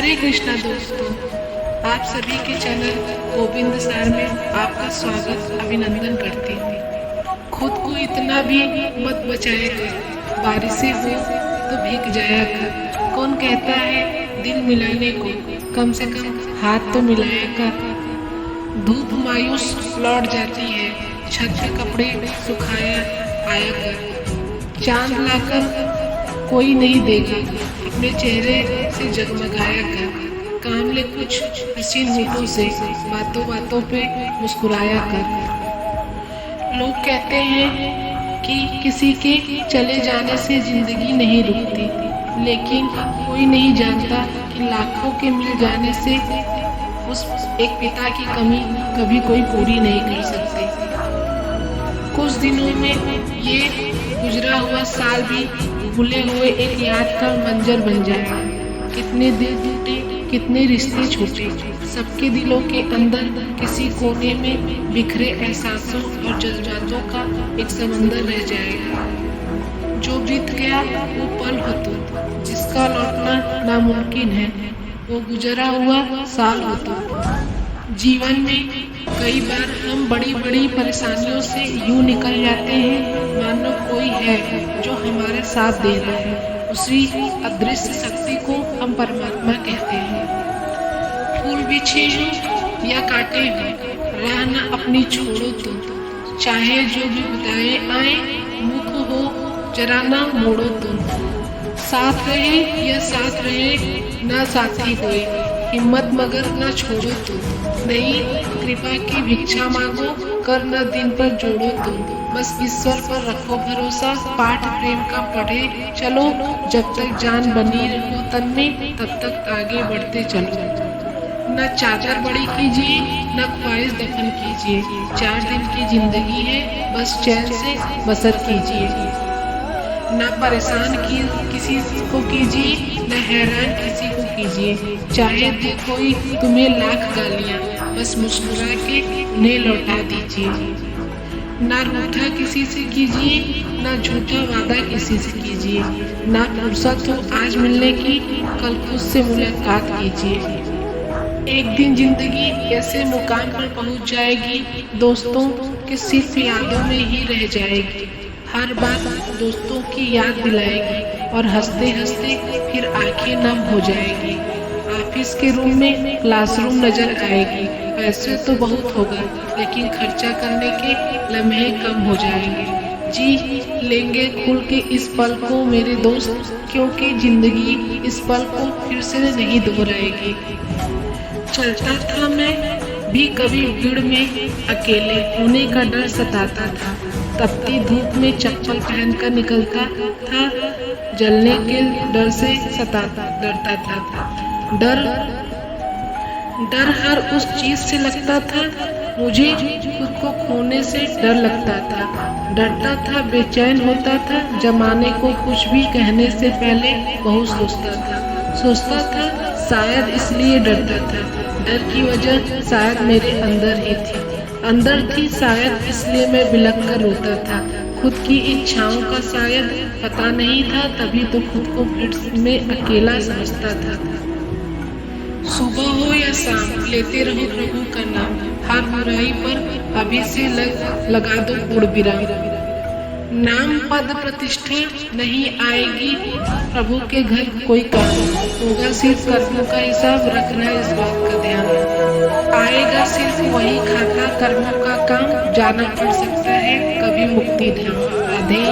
हरे कृष्णा दोस्तों, आप सभी के चैनल गोविंद सार में आपका स्वागत अभिनंदन करती हूँ। खुद को इतना भी मत बचाया कर, बारिशें हो तो भीग जाया कर। कौन कहता है दिल मिलाने को, कम से कम हाथ तो मिलाया कर। धूप मायूस लौट जाती है, छत पे कपड़े सुखाया आया कर। चांद लाकर कोई नहीं देगा, अपने चेहरे से जगमगाया कर। काम ले कुछ हसीन होठों से, बातों बातों पे मुस्कुराया कर। लोग कहते हैं कि किसी के चले जाने से जिंदगी नहीं रुकती, लेकिन कोई नहीं जानता कि लाखों के मिल जाने से उस एक पिता की कमी कभी कोई पूरी नहीं कर सकती। कुछ दिनों में ये गुजरा हुआ साल भी भूले हुए एक याद का मंजर बन जाएगा। कितने दिल टूटे, कितने रिश्ते छूटे, सबके दिलों के अंदर किसी कोने में बिखरे एहसासों और जज्बातों का एक समंदर रह जाएगा। जो बीत गया वो पल हो तो, जिसका लौटना नामुमकिन है, वो गुजरा हुआ साल हो तो। जीवन में कई बार हम बड़ी बड़ी परेशानियों से यूं निकल जाते हैं मानो कोई है जो हमारा साथ दे रहा है। उसी अदृश्य शक्ति को हम परमात्मा कहते हैं। फूल बिछे हो या काटे हो, राह न अपनी छोड़ो तुम। चाहे जो भी बताए आए, मुख हो जरा ना मोड़ो तुम। साथ रहे या साथ रहे ना साथी कोई, हिम्मत मगर ना छोड़ो तुम। नहीं कृपा की भिक्षा मांगो, कर न दिन पर जोड़ो तुम। बस ईश्वर पर रखो भरोसा, पाठ प्रेम का पढ़े चलो। जब तक जान बनी रहो तन में, तब तक आगे बढ़ते चलो। न चादर बड़ी कीजिए, न ख्वाहिश दफन कीजिए। 4 दिन की जिंदगी है, बस चैन से बसर कीजिए। न परेशान किसी को कीजिए, न हैरान किसी को कीजिए। चाहे दे कोई तुम्हें लाख गालियाँ, बस मुस्कुरा के उन्हें लौटा दीजिए। ना रूठा किसी से कीजिए, ना झूठा वादा किसी से कीजिए। ना फुर्सत हो आज मिलने की, कल खुद से मुलाकात कीजिए। एक दिन जिंदगी ऐसे मुकाम पर पहुंच जाएगी दोस्तों कि सिर्फ यादों में ही रह जाएगी। हर बात दोस्तों की याद दिलाएगी और हंसते हंसते फिर आंखें नम हो जाएगी। ऑफिस के रूम में क्लासरूम नजर आएगी। पैसे तो बहुत होगा, लेकिन खर्चा करने के लम्हे कम हो जाएंगे। जी लेंगे खुल के इस पल को मेरे दोस्त, क्योंकि जिंदगी इस पल को फिर से नहीं दोहराएगी। चलता था मैं भी कभी भीड़ में, अकेले होने का डर सताता था। तपती धूप में चप्पल पहनकर निकलता था, जलने के डर से डरता था। डर हर उस चीज से लगता था, मुझे खुद को खोने से डर लगता था। डरता था, बेचैन होता था, जमाने को कुछ भी कहने से पहले बहुत सोचता था शायद इसलिए डरता था। डर की वजह शायद मेरे अंदर थी शायद, इसलिए मैं बिलख कर रोता था। खुद की इच्छाओं का शायद पता नहीं था, तभी तो खुद को फिर में अकेला समझता था। सुबह हो या शाम लेते रहो प्रभु का नाम, हर बुराई पर अभी से लगा दो पूर्ण विराम। नाम पद प्रतिष्ठा नहीं आएगी, प्रभु के घर कोई काम होगा, सिर्फ कर्मों का हिसाब रखना इस बात का ध्यान। आएगा सिर्फ वही खाता कर्मों का काम, जाना पड़ सकता है कभी मुक्ति धाम। राधे।